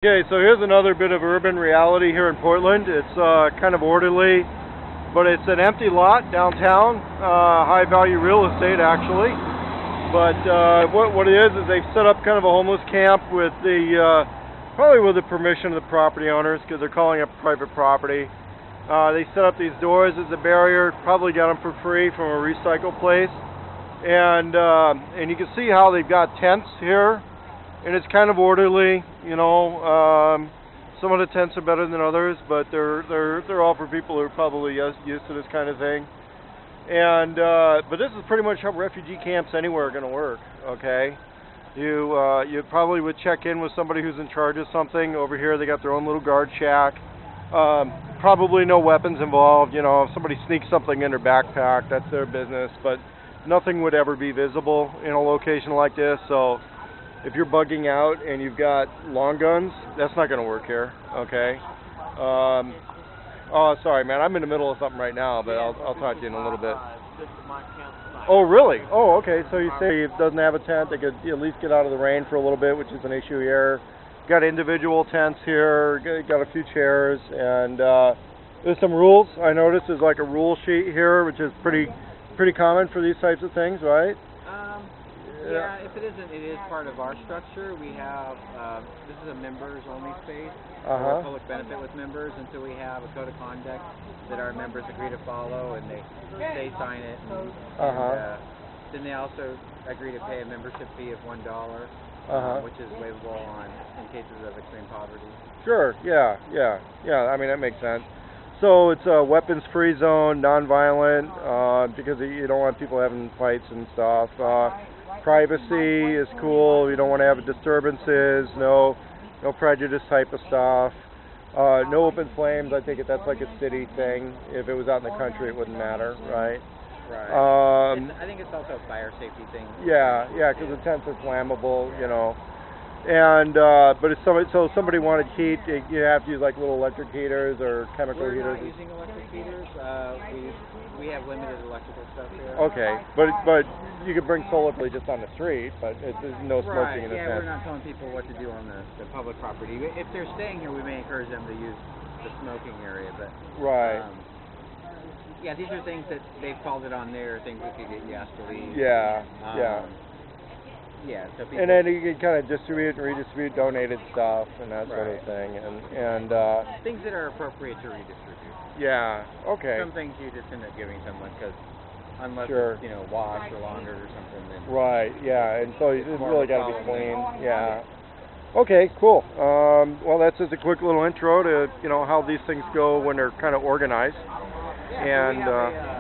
Okay, so here's another bit of urban reality here in Portland. It's kind of orderly, but it's an empty lot downtown, high value real estate actually. But what it is they've set up kind of a homeless camp with probably with the permission of the property owners because they're calling it private property. They set up these doors as a barrier, probably got them for free from a recycle place. And you can see how they've got tents here. And it's kind of orderly, you know. Some of the tents are better than others, but they're all for people who are probably used to this kind of thing. And but this is pretty much how refugee camps anywhere are going to work. Okay, you probably would check in with somebody who's in charge of something. Over here, they got their own little guard shack. Probably no weapons involved. You know, if somebody sneaks something in their backpack, that's their business. But nothing would ever be visible in a location like this. So if you're bugging out and you've got long guns, that's not going to work here, okay? Oh, sorry, man. I'm in the middle of something right now, but I'll talk to you in a little bit. Oh, really? Oh, okay. So you say it doesn't have a tent. They could at least get out of the rain for a little bit, which is an issue here. Got individual tents here. Got a few chairs, and there's some rules. I noticed there's like a rule sheet here, which is pretty common for these types of things, right? Yeah, if it isn't, it is part of our structure. We have, this is a members-only space, for public benefit with members, and so we have a code of conduct that our members agree to follow, and they sign it, and then they also agree to pay a membership fee of $1, which is waivable in cases of extreme poverty. Sure, yeah, I mean, that makes sense. So it's a weapons-free zone, non-violent, because you don't want people having fights and stuff. Privacy is cool. You don't want to have disturbances. No prejudice type of stuff. No open flames. I think that's like a city thing. If it was out in the country, it wouldn't matter, right? Right. I think it's also a fire safety thing. Yeah, because the tents are flammable, you know. And but if somebody wanted heat, you have to use like little electric heaters or chemical heaters. We're not using electric heaters. We have limited electrical stuff here. Okay, but you could bring solar just on the street, but there's no smoking in the tent. Yeah, we're not telling people what to do on the public property. If they're staying here, we may encourage them to use the smoking area, but yeah, these are things that they've called it on there, things that could get you asked to leave. Yeah. So and then you can kind of distribute and redistribute donated stuff and that sort of thing, and things that are appropriate to redistribute. Yeah. Okay. Some things you just end up giving someone unless it's, washed or laundered or something. Then right. Yeah. And so it's really got to be clean. Yeah. Okay. Cool. Well, that's just a quick little intro to how these things go when they're kind of organized. Yeah, and.